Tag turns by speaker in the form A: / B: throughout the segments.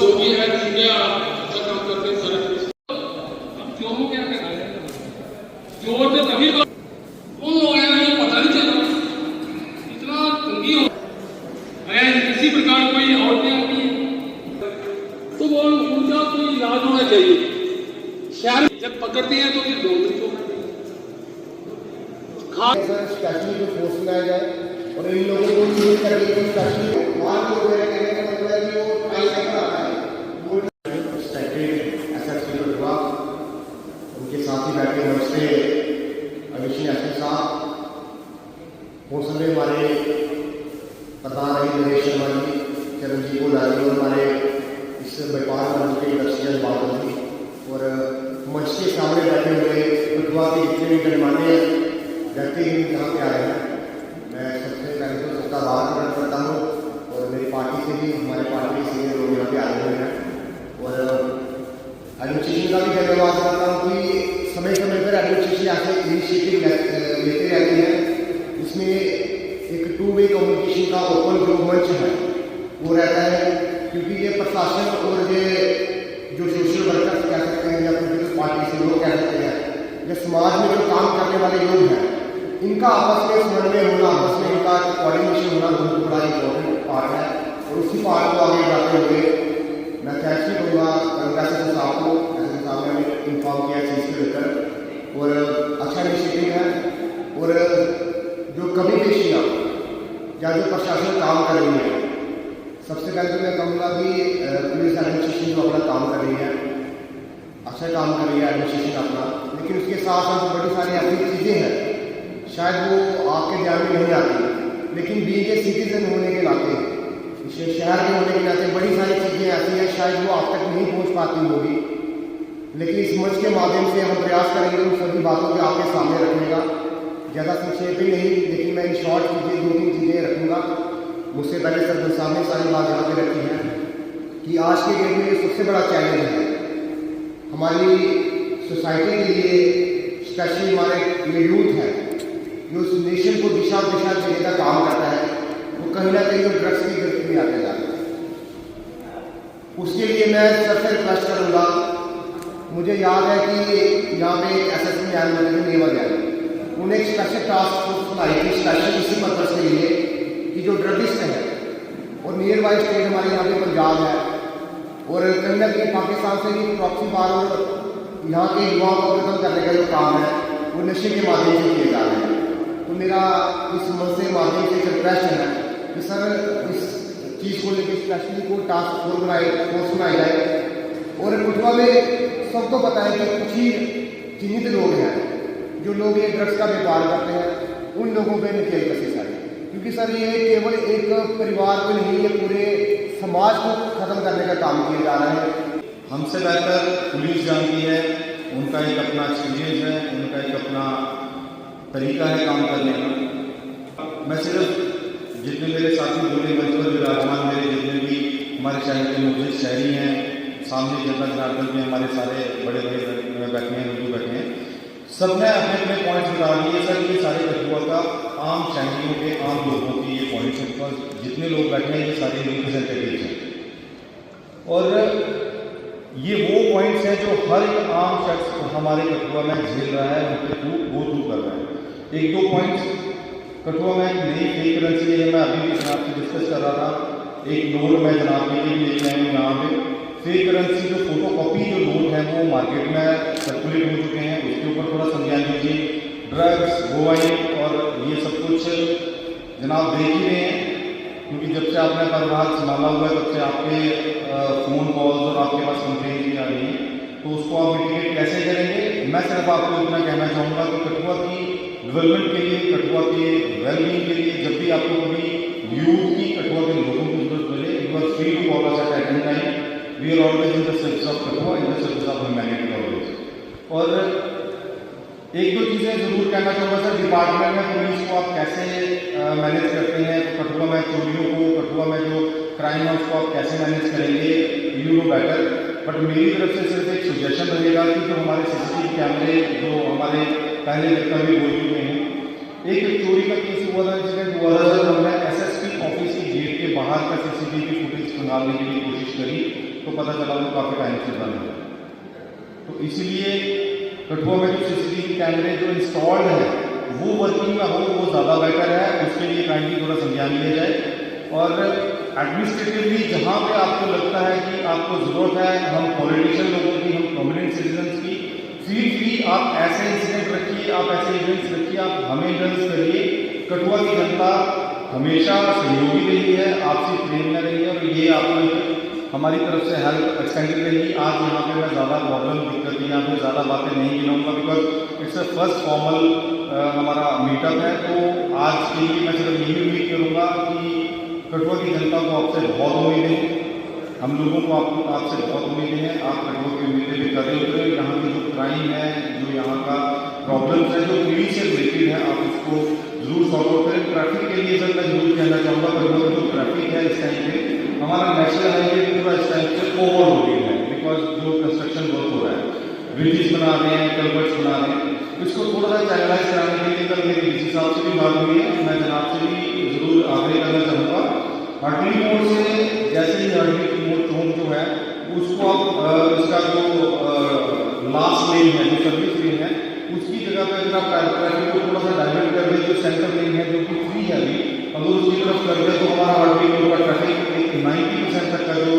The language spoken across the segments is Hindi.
A: जो भी है ठीक है, आप अच्छा काम करते हैं सारे। अब चोरों क्या करना है, चोर तो तभी उन लोगों को पता नहीं चला, इतना तंगी हो किसी प्रकार कोई औरतें आती हैं तो वो उनका कोई इलाज होना चाहिए। शहर जब पकड़ते हैं तो फिर दो
B: स्पेशली को फोर्स लाया जाए और इन लोगों को यूज करके स्पेशली वहाँ लोग कहने का मतलब है कि वो ट्राई करता है वो एसएसपी विभाग उनके साथ ही बैठे हुए से अभिषेक एसपी साहब हो सकते हमारे प्रधान रही नरेश शर्मा जी, चिरंजीव गुलारी और हमारे इस व्यापार मंच के दर्शक बादल जी और मंच के सामने बैठे हुए विभाग के जितने भी गणमान्य व्यक्ति यहाँ पे आए हैं, मैं सबसे पहले तो सबका आभार प्रकट करता हूँ और मेरी पार्टी से भी हमारे पार्टी के सीनियर लोग यहाँ पे आए हुए हैं और एडमिनिस्ट्रेशन का भी धन्यवाद करता हूँ कि समय समय पर एडमिनिस्ट्रेशन ऐसे इनिशिएटिव लेते रहती है। इसमें एक टू वे कम्युनिकेशन का ओपन जो मंच है वो रहता है, क्योंकि ये प्रशासन और ये जो सोशल वर्कर्स कह सकते हैं या फिर पार्टी से लोग कह सकते हैं या समाज में जो काम करने वाले लोग हैं, इनका आपस में समन्वय होना, आपस में इनका कोऑर्डिनेशन होना बहुत बड़ा इंपॉर्टेंट पार्ट है और उसी पार्ट को आगे बढ़ाते हुए मैं थैंक्स भी करूँगा एसएसपी साहब को, एसएसपी साहब ने हमें इन्फॉर्म किया चीज़ को लेकर और अच्छा इनिशिएटिव है। और जो कमी पेशियाँ या जो प्रशासन काम कर रही है, सबसे पहले तो मैं कहूँगा कि पुलिस एडमिनिस्ट्रेशन जो अपना काम कर रही है, अच्छा काम कर रही है एडमिनिस्ट्रेशन अपना, लेकिन उसके साथ साथ बड़ी सारी ऐसी चीज़ें हैं शायद वो आपके ध्यान में नहीं आती, लेकिन बीइंग ए सिटीजन होने के नाते, शहर के होने के नाते बड़ी सारी चीज़ें ऐसी हैं शायद वो आप तक नहीं पहुंच पाती होगी, लेकिन इस मंच के माध्यम से हम प्रयास करेंगे उन सभी बातों को आपके सामने रखने का। ज़्यादा संक्षेप ही नहीं, लेकिन मैं इन शॉर्ट चीज़ें 2-3 चीज़ें रखूँगा। मुझसे पहले सरपंच साहब ने सारी बात यहाँ पर रखी है कि आज के डेट में ये सबसे बड़ा चैलेंज है हमारी सोसाइटी के लिए, स्पेशली हमारे ये यूथ है जो उस नेशन को दिशा देने का काम करता है, वो कहीं ना कहीं ड्रग्स की गिरफ्त में आते जाते हैं। उसके लिए मैं सबसे रिक्वेस्ट करूँगा, मुझे याद है कि यहाँ पे एसएसपी न्यायमंत्री नेवर है, उन्हें एक स्पेशल टास्क फोर्स बनाई थी स्पेशल इसी पर्पज के लिए कि जो ड्रगिस्ट है और नियर बाई स्टेट हमारे यहाँ पे पंजाब है और कहीं ना कहीं पाकिस्तान से भी प्रॉक्सी बार और यहाँ के युवाओं को खत्म करने का जो काम है वो नशे के माध्यम से किए जा रहे हैं। तो मेरा इस मंच से माध्यम से रिक्वेस्ट है कि सर इस चीज़ को लेकर स्पेशली को टास्क फोर्स बनाई जाए और कठुआ में सबको पता है कि कुछ ही चिन्हित लोग हैं जो लोग ये ड्रग्स का व्यापार करते हैं, उन लोगों पर नकेल कसी सर, क्योंकि सर ये केवल एक परिवार को नहीं, ये पूरे समाज को खत्म करने का काम किया जा रहा है।
C: हमसे बेहतर पुलिस जानती है, उनका एक अपना एक्सपीरियंस है, उनका एक अपना तरीका है काम करने का। मैं सिर्फ जितने मेरे साथी जुड़े मंच पर विराजमान मेरे जितने भी हमारे शहर के मुझे शहरी हैं, सामने जनता जनार्दन में हमारे सारे बड़े बड़े बैठे हैं, लोग बैठे हैं, सब ने अपने अपने पॉइंट्स बता दिए। सर ये सारे कठुआ का आम शहरियों के आम लोगों की ये पॉइंट्स हैं, पर जितने लोग बैठे हैं ये सारे रिप्रेजेंटेटिव हैं और ये वो पॉइंट्स हैं जो हर एक आम शख्स हमारे कठुआ में झेल रहा है, उनके थ्रू गो थ्रू कर रहा है। एक दो पॉइंट्स कठुआ में एक नई फेक करेंसी है, मैं अभी भी जनाब से डिस्कस कर रहा था, एक नोट मैं जनाब के लिए लेके आया हूँ यहाँ पे। फेक करेंसी जो फोटो कॉपी जो नोट है वो मार्केट में सर्कुलेट हो चुके हैं, उसके ऊपर थोड़ा संज्ञान दीजिए। ड्रग्स, गोवाइन और ये सब कुछ जनाब देख ही रहे हैं, क्योंकि जब से आपने परिवार संभाला हुआ है तब से आपके फ़ोन कॉल्स और आपके पास कंप्लेंट भी आ रही है, तो उसको आप मिटिगेट कैसे करेंगे। मैं सिर्फ आपको इतना कहना चाहूँगा कि कठुआ की डेवलपमेंट के लिए, कठुआ के वेलबींग के लिए, जब भी आपको कभी यूथ की, कठुआ के लोगों की जरूरत मिले, you are free to call us at any time, we are always in the service of Kathua, in the service of humanity always. और एक दो चीज़ें ज़रूर कहना चाहूँगा सर, डिपार्टमेंट में पुलिस को आप कैसे मैनेज करते हैं, तो कठुआ में चोरियों को, कठुआ में जो क्राइम है उसको आप कैसे मैनेज करेंगे, यू नो बेटर। बट मेरी तरफ से सिर्फ एक सजेशन रहेगा कि जो हमारे सीसीटीवी कैमरे जो हमारे पहले कभी बोल चुके हैं, एक चोरी का केस हुआ था, इंसिडेंट हुआ था, जब हमने एसएसपी ऑफिस की गेट के बाहर का सीसीटीवी फुटेज निकालने के लिए कोशिश करी, जिनको पता चला वो काफ़ी टाइम से बंद है। तो इसीलिए कठुआ में जो CCTV कैमरे जो इंस्टॉल्ड है वो वर्किंग में हो वो ज़्यादा बेटर है, उसके लिए काइंडली थोड़ा संज्ञान लिया जाए। और एडमिनिस्ट्रेटिवली जहाँ पे आपको लगता है कि आपको ज़रूरत है, हम पॉलिटिशियन लोगों की, हम प्रोमिनेंट सिटीजन्स की, फ्री आप ऐसे इंसिडेंट रखिए, आप ऐसे इवेंट्स रखिए, आप हमें इंडल्स करिए। कठुआ की जनता हमेशा सहयोगी रही है, आपसी प्रेम में रही है, और ये आपको हमारी तरफ से हेल्प एक्सटेंडेड रहेगी। आज यहाँ पे मैं ज़्यादा प्रॉब्लम दिक्कत यहाँ पे ज़्यादा बातें नहीं गिनाऊंगा, because it's a first formal हमारा मीटअप है। तो आज के लिए मैं सिर्फ यही उम्मीद करूँगा कि कठुआ की जनता को आपसे बहुत उम्मीदें हैं, हम लोगों को आपसे बहुत उम्मीदें हैं। आप कठुआ की उम्मीदें भी कर रहे होते हैं। यहाँ की जो क्राइम है, जो यहाँ का प्रॉब्लम्स है, जो पुलिस से रिलेटेड है, आप उसको जरूर सॉल्व आउट करें। ट्रैफिक के लिए सर मैं जरूर कहना चाहूँगा, कठुआ का जो ट्रैफिक है इस टाइम पे, हमारा नेशनल हाईवे पूरा इस टाइम से ओवरलोडेड है, बिकॉज जो कंस्ट्रक्शन वर्क हो रहा है, ब्रिजेस बना रहे हैं, कल्वर्ट्स बना रहे हैं, इसको थोड़ा सा चैनलाइज कराने के लिए कल मेरी डीसी साहब से भी बात हुई है। मैं जनाब से भी जरूर आग्रह करना चाहूँगा, हडली मोड़ से जैसे ही हडली मोड़ चौक जो है उसको आप इसका जो लास्ट लेन है, जो सर्विस लेन है, उसकी जगह पर अगर आप ट्रैफिक को थोड़ा सा डाइवर्ट कर दें, जो सेंट्रल लेन है जो कि फ्री है अभी, अगर उसकी तरफ कर दे तो हमारा हडली मोड़ का ट्रैफिक 90% तक का जो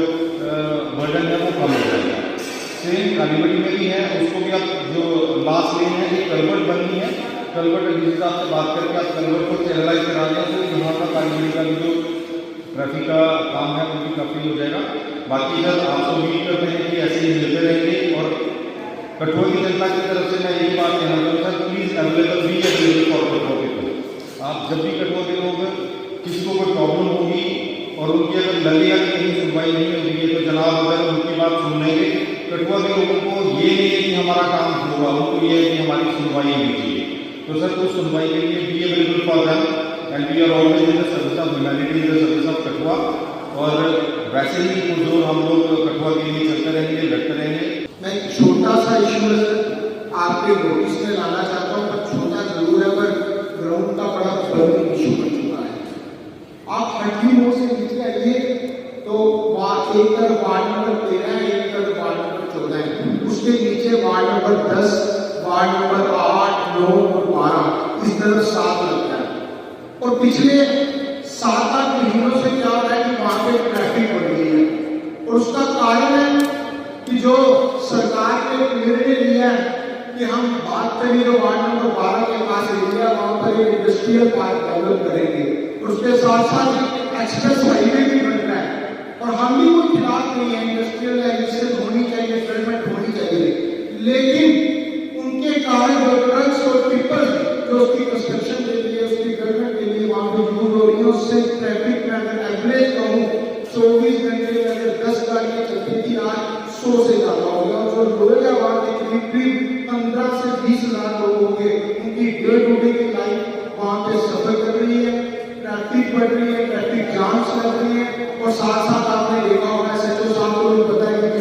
C: बर्डन है वो कम हो जाएगा। सेम कालीमती में भी है, उसको भी आप जो लास्ट लेन है, एक कलवर्ट बननी है, कलवर्ट जिस हिसाब से बात करके आप कलवर्ट को चैनलाइज करा दें तो यहाँ का कालीमती का जो ट्रैफिक का काम है वो भी काफ़ी हो जाएगा। बाकी सर आपसे उम्मीद करते हैं कि ऐसे ही मिलते रहेंगे। और कठुआ की जनता की तरफ से मैं यही बात कहना चाहूँगा, sir please available for Kathua people. आप जब भी कठुआ के लोग किसी को कोई प्रॉब्लम होगी और उनकी अगर लगेगा कि कहीं सुनवाई नहीं हो रही है, तो जनाब अगर उनकी बात सुन लेंगे, कठुआ के लोगों को ये नहीं है कि हमारा काम होगा, उनको ये है कि हमारी सुनवाई होनी चाहिए। तो सर कुछ सुनवाई के लिए be available for them and we are always in the service of humanity, in the service of Kathua. और वैसे ही पुरजोर हम लोग कठुआ के लिए चलते रहेंगे, लड़ते रहेंगे।
D: मैं एक छोटा सा इशू आपके नोटिस में लाना चाहता हूँ, पर छोटा जरूर है, पर ग्राउंड का बड़ा बर्निंग इशू बन चुका है। आप हडली मोड़ से नीचे आइए तो एक तरफ वार्ड नंबर 13 है, एक तरफ वार्ड नंबर 14 है, उसके नीचे वार्ड नंबर 10, वार्ड नंबर 8, 9 और 12 इस तरफ 7 लगता है। और पिछले 7-8 महीनों से क्या हो रहा है कि वहां पे ट्रैफिक बढ़ गई है, और उसका कारण है कि जो सरकार ने निर्णय लिया है कि हम बात करें तो वार्ड नंबर 12 के पास एरिया, वहां पर एक इंडस्ट्रियल पार्क डेवलप करेंगे, और उसके साथ साथ एक्सप्रेस हाईवे भी बन रहा है। और हम भी कोई खिलाफ नहीं है, इंडस्ट्रियल लाइसेंस होनी चाहिए, डेवलपमेंट होनी चाहिए, लेकिन उनके कारण जो ट्रक्स और टिप्पर जो उसकी कंस्ट्रक्शन के लिए, उसकी डेवलपमेंट के लिए वहां पर यूज हो रही है, उससे ट्रैफिक में अगर एवरेज कहूँ 24 घंटे में अगर 10 गाड़ियां चलती थी, आज 100 से ज्यादा हो गया। और जो लोग हैं वहां के करीब 15 से 20 लाख लोग होंगे, उनकी डे टू डे की लाइफ वहां पे सफर कर रही है, ट्रैफिक बढ़ रही है, ट्रैफिक जाम्स लग रही है। और साथ साथ आपने देखा होगा SHO साहब को भी पता है कि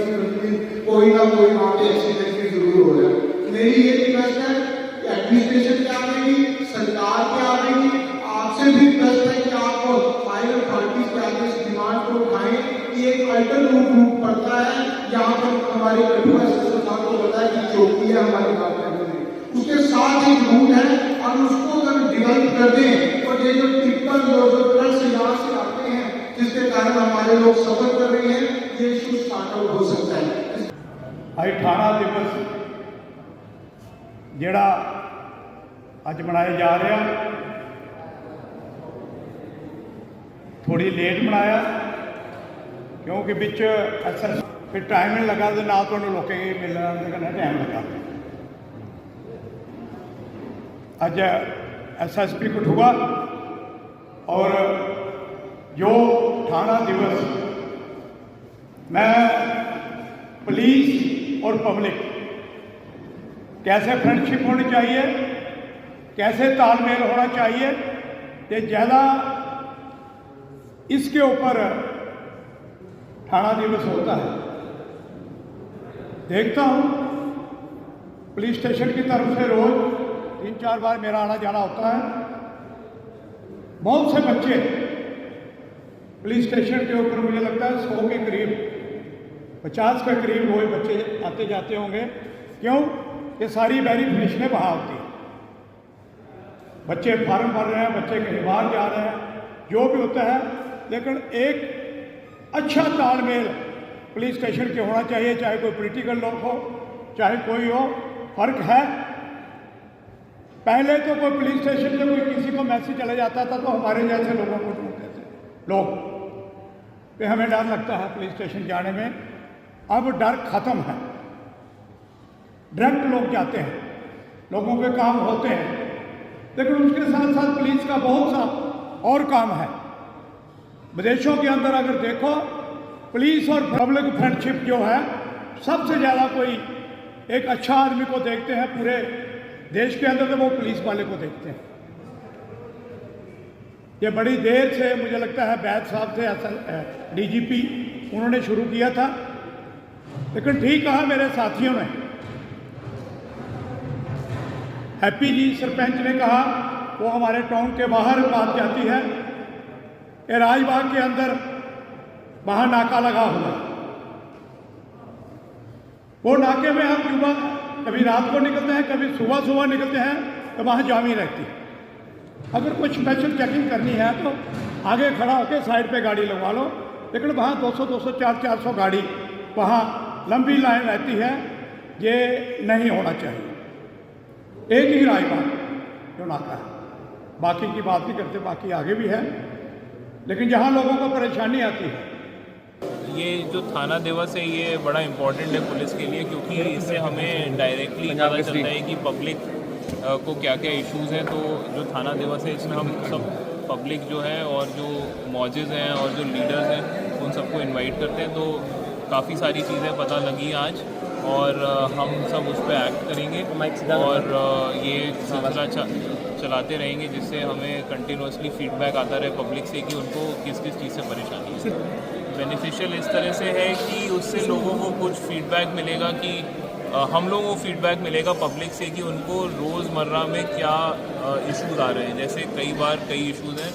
D: कोई ना कोई वहां पे एक्सीडेंट भी जरूर हो रहा है। मेरी ये रिक्वेस्ट है कि एडमिनिस्ट्रेशन क्या करेगी, सरकार क्या करेगी, आपसे भी रिक्वेस्ट है कि आप हायर अथॉरिटीज के आगे इस डिमांड को उठाएं कि एक अल्टरनेटिव रूट पड़ता है यहाँ पर हमारे कठुआ SHO साहब को पता है कि चौकी है हमारे गाँव में, उसके साथ एक रूट है, और उसको अगर डेवलप कर दें, और ये जो टिप्पर जो ट्रक्स यहाँ से आते हैं जिसके कारण हमारे लोग सफर कर रहे हैं, ये इशू स्टार्ट आउट हो सकता है।
E: ਅੱਜ ਠਾਣਾ ਦਿਵਸ ਜਿਹੜਾ ਅੱਜ ਮਨਾਇਆ ਜਾ ਰਿਹਾ, ਥੋੜੀ ਲੇਟ ਮਨਾਇਆ ਕਿਉਂਕਿ ਵਿੱਚ ਫਿਰ ਟਾਈਮ ਨਹੀਂ ਲੱਗਾ ਤੇ ਨਾ ਤੁਹਾਨੂੰ ਲੋਕਾਂ ਕੇ ਮਿਲਣ ਦੇ ਕਰਨਾ ਟਾਈਮ ਲੱਗਾ। ਅੱਜ SSP कठुआ और जो थाना दिवस, मैं पुलिस और पब्लिक कैसे फ्रेंडशिप होनी चाहिए, कैसे तालमेल होना चाहिए, ये ज़्यादा इसके ऊपर थाना दिवस होता है। देखता हूँ पुलिस स्टेशन की तरफ से रोज़ 3-4 बार मेरा आना जाना होता है। बहुत से बच्चे पुलिस स्टेशन के ऊपर मुझे लगता है 100 के करीब 50 के करीब रोज बच्चे आते जाते होंगे। क्यों? ये सारी वेरिफिकेशनें वहाँ होती हैं, बच्चे फार्म भर रहे हैं, बच्चे कहीं बाहर जा रहे हैं, जो भी होता है। लेकिन एक अच्छा तालमेल पुलिस स्टेशन के होना चाहिए, चाहे कोई पॉलिटिकल लोग हो, चाहे कोई हो, फर्क है। पहले तो कोई पुलिस स्टेशन से कोई किसी को मैसेज चला जाता था तो हमारे जैसे लोगों को ढूंढते थे लोग कि हमें डर लगता है पुलिस स्टेशन जाने में। अब डर खत्म है, डायरेक्ट लोग जाते हैं, लोगों के काम होते हैं। लेकिन उसके साथ साथ पुलिस का बहुत सा और काम है। विदेशों के अंदर अगर देखो, पुलिस और पब्लिक फ्रेंडशिप जो है, सबसे ज़्यादा कोई एक अच्छा आदमी को देखते हैं पूरे देश के अंदर तो वो पुलिस वाले को देखते हैं। ये बड़ी देर से मुझे लगता है बैद साहब थे असल डीजीपी, उन्होंने शुरू किया था। लेकिन ठीक कहा मेरे साथियों ने, हैप्पी जी सरपंच ने कहा, वो हमारे टाउन के बाहर बात जाती है कि राजबाग के अंदर वहाँ नाका लगा हुआ, वो नाके में हम सुबह कभी रात को निकलते हैं, कभी सुबह सुबह निकलते हैं, तो वहाँ जामी रहती है। अगर कुछ स्पेशल चेकिंग करनी है तो आगे खड़ा होकर साइड पे गाड़ी लगवा लो। लेकिन वहाँ 200, 400 गाड़ी वहाँ लंबी लाइन रहती है, ये नहीं होना चाहिए। एक ही राजबाग जो नाका है, बाकी की बात नहीं करते, बाकी आगे भी है। लेकिन जहाँ लोगों को परेशानी आती है,
F: ये जो थाना दिवस है ये बड़ा इम्पोर्टेंट है पुलिस के लिए, क्योंकि इससे हमें डायरेक्टली पता चलता है कि पब्लिक को क्या क्या इश्यूज़ हैं। तो जो थाना दिवस है इसमें हम सब पब्लिक जो है और जो मौजूद हैं और जो लीडर्स हैं उन सबको इनवाइट करते हैं। तो काफ़ी सारी चीज़ें पता लगी आज और हम सब उस पर एक्ट करेंगे और ये सिलसिला चलाते रहेंगे, जिससे हमें कंटिन्यूसली फीडबैक आता रहे पब्लिक से कि उनको किस किस चीज़ से परेशानी है। बेनिफिशियल इस तरह से है कि उससे लोगों को कुछ फीडबैक मिलेगा कि हम लोगों को फीडबैक मिलेगा पब्लिक से कि उनको रोज़मर्रा में क्या इश्यूज आ रहे हैं। जैसे कई बार कई इश्यूज हैं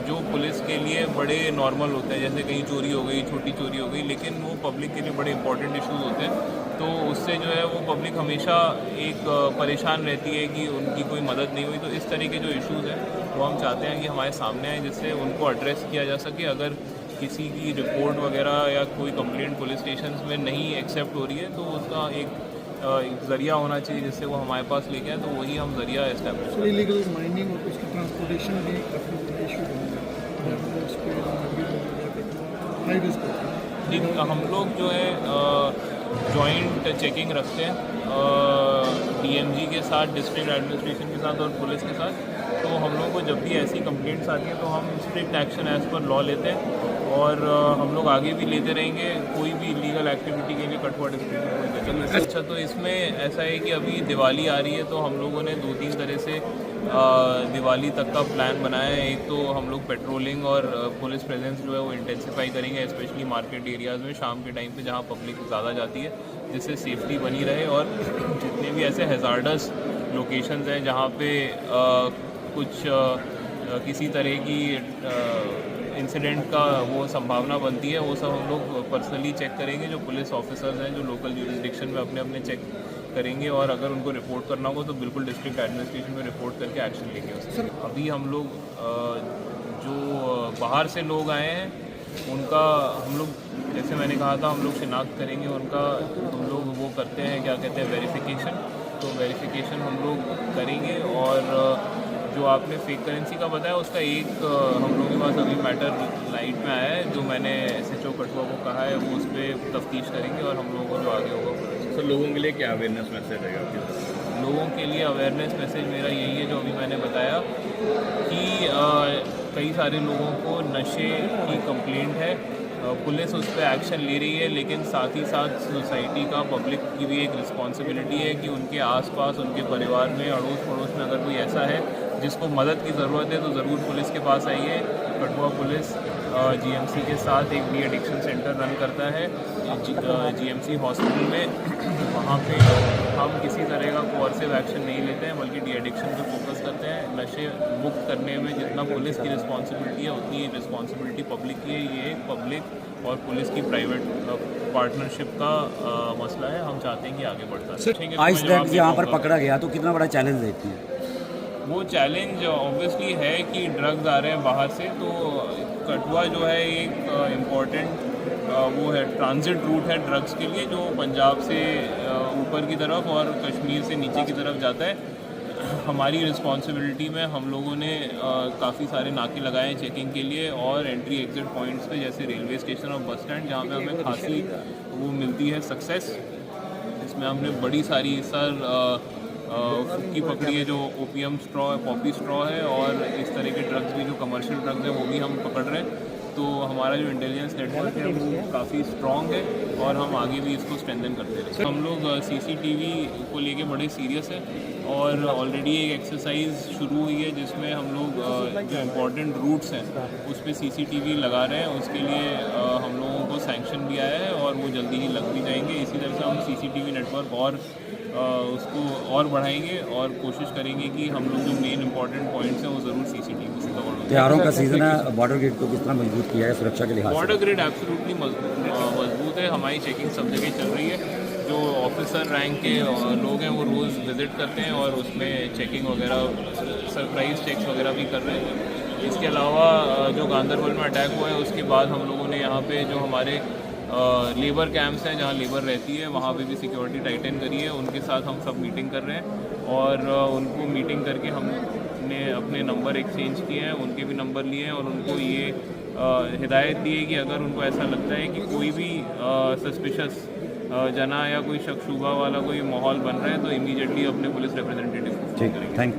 F: जो पुलिस के लिए बड़े नॉर्मल होते हैं, जैसे कहीं चोरी हो गई, छोटी चोरी हो गई, लेकिन वो पब्लिक के लिए बड़े इंपॉर्टेंट इश्यूज होते हैं। तो उससे जो है वो पब्लिक हमेशा एक परेशान रहती है कि उनकी कोई मदद नहीं हुई। तो इस तरह के जो इश्यूज़ हैं वो हम चाहते हैं कि हमारे सामने आए, जिससे उनको एड्रेस किया जा सके। अगर किसी की रिपोर्ट वगैरह या कोई कंप्लेंट पुलिस स्टेशन में नहीं एक्सेप्ट हो रही है तो उसका एक ज़रिया होना चाहिए जिससे वो हमारे पास लेके आए, तो वही हम ज़रिया इस्टेब्लिश करें।
G: इलीगल माइनिंग और उसका ट्रांसपोर्टेशन भी काफ़ी इशू होंगे, उस पर हाई रिस्क होता है।
F: हम लोग जो है जॉइंट चेकिंग रखते हैं डीएमजी के साथ, डिस्ट्रिक्ट एडमिनिस्ट्रेशन के साथ और पुलिस के साथ। तो हम लोग को जब भी ऐसी कंप्लेंट्स आती हैं तो हम strict action as per law लेते हैं और हम लोग आगे भी लेते रहेंगे। कोई भी इलीगल एक्टिविटी के लिए कठोर डिस्ट्रिक्ट। अच्छा, तो इसमें ऐसा है कि अभी दिवाली आ रही है तो हम लोगों ने 2-3 तरह से दिवाली तक का प्लान बनाया है। एक तो हम लोग पेट्रोलिंग और पुलिस प्रेजेंस जो है वो इंटेंसिफाई करेंगे, स्पेशली मार्केट एरियाज़ में शाम के टाइम पे जहाँ पब्लिक ज़्यादा जाती है, जिससे सेफ्टी बनी रहे। और जितने भी ऐसे हैज़ार्डस लोकेशंस हैं जहाँ पे कुछ किसी तरह की इंसिडेंट का वो संभावना बनती है, वो सब हम लोग पर्सनली चेक करेंगे। जो पुलिस ऑफिसर्स हैं जो लोकल ज्यूरिसडिक्शन में अपने अपने चेक करेंगे और अगर उनको रिपोर्ट करना होगा तो बिल्कुल डिस्ट्रिक्ट एडमिनिस्ट्रेशन में रिपोर्ट करके एक्शन लेंगे उससे। अभी हम लोग जो बाहर से लोग आए हैं उनका हम लोग, जैसे मैंने कहा था, हम लोग शिनाख्त करेंगे उनका। हम लोग वो करते हैं, क्या कहते हैं, वेरिफिकेशन। तो वेरिफिकेशन हम लोग करेंगे। और जो आपने फेक करेंसी का बताया उसका एक हम लोगों के पास अभी मैटर लाइट में आया है, जो मैंने SHO कठुआ को कहा है वो उस पर तफ्तीश करेंगे और हम लोगों को जो आगे होगा।
H: सर, लोगों के लिए क्या अवेयरनेस मैसेज है आपके पास?
F: लोगों के लिए अवेयरनेस मैसेज मेरा यही है जो अभी मैंने बताया कि कई सारे लोगों को नशे की कंप्लेंट है, पुलिस उस पर एक्शन ले रही है, लेकिन साथ ही साथ सोसाइटी का, पब्लिक की भी एक रिस्पॉन्सिबिलिटी है कि उनके आसपास, उनके परिवार में, अड़ोस पड़ोस में अगर कोई ऐसा है जिसको मदद की ज़रूरत है तो ज़रूर पुलिस के पास आइए। कठुआ पुलिस जीएमसी के साथ एक डी एडिक्शन सेंटर रन करता है जीएमसी हॉस्पिटल में। वहाँ पे हम किसी तरह का कोअर्सिव एक्शन नहीं लेते हैं, बल्कि डी एडिक्शन पे फोकस करते हैं। नशे मुक्त करने में जितना पुलिस की रिस्पॉन्सिबिलिटी है, उतनी रिस्पॉन्सिबिलिटी पब्लिक की है। ये एक पब्लिक और पुलिस की प्राइवेट पार्टनरशिप का मसला है। हम चाहते हैं कि आगे बढ़ता है।
I: आइस ड्रग्स यहाँ पर पकड़ा गया तो कितना बड़ा चैलेंज देती है?
F: वो चैलेंज ऑब्वियसली है कि ड्रग्स आ रहे हैं बाहर से, तो कठुआ जो है एक इम्पॉर्टेंट वो है, ट्रांजिट रूट है ड्रग्स के लिए, जो पंजाब से ऊपर की तरफ और कश्मीर से नीचे की तरफ जाता है। हमारी रिस्पॉन्सिबिलिटी में हम लोगों ने काफ़ी सारे नाके लगाए हैं चेकिंग के लिए, और एंट्री एग्जिट पॉइंट्स पे जैसे रेलवे स्टेशन और बस स्टैंड, जहाँ पे हमें खासी वो मिलती है सक्सेस। इसमें हमने बड़ी सारी फुक्की पकड़ी है, जो ओपीएम स्ट्रॉ है, पॉपी स्ट्रॉ है, और इस तरह के ड्रग्स भी जो कमर्शियल ड्रग्स हैं वो भी हम पकड़ रहे हैं। तो हमारा जो इंटेलिजेंस नेटवर्क है वो काफ़ी स्ट्रॉन्ग है, और हम आगे भी इसको स्ट्रेंथन करते रहेंगे। हम लोग सीसीटीवी को लेके बड़े सीरियस हैं, और ऑलरेडी एक एक्सरसाइज शुरू हुई है जिसमें हम लोग जो इम्पोर्टेंट रूट्स हैं उस पर सीसीटीवी लगा रहे हैं। उसके लिए हम लोगों को सैंक्शन भी आया है, और वो जल्दी ही लग भी जाएंगे। इसी तरह से हम सीसीटीवी नेटवर्क और उसको और बढ़ाएंगे, और कोशिश करेंगे कि हम लोग जो मेन इंपॉर्टेंट पॉइंट्स हैं वो ज़रूर सीसीटीवी से कवर हों।
I: त्योहारों का सीजन है, बॉर्डर गेट को किस तरह मजबूत किया है सुरक्षा के लिहाज से?
F: बॉर्डर ग्रिड एब्सोल्युटली मजबूत है। हमारी चेकिंग सब जगह चल रही है। जो ऑफिसर रैंक के लोग हैं वो रोज़ विज़िट करते हैं, और उसमें चेकिंग वगैरह, सरप्राइज चेक्स वगैरह भी कर रहे हैं। इसके अलावा जो गांदरबल में अटैक हुआ है उसके बाद हम लोगों ने यहाँ पे जो हमारे लेबर कैंप्स हैं, जहाँ लेबर रहती है, वहाँ पे भी सिक्योरिटी टाइटन करी है। उनके साथ हम सब मीटिंग कर रहे हैं, और उनको मीटिंग करके हमने अपने नंबर एक्सचेंज किए हैं, उनके भी नंबर लिए हैं, और उनको ये हिदायत दी है कि अगर उनको ऐसा लगता है कि कोई भी सस्पिशस जना या कोई शक शुबा वाला कोई माहौल बन रहा है, तो इमीडिएटली अपने पुलिस रिप्रेजेंटेटिव को फोन करेंगे।
I: थैंक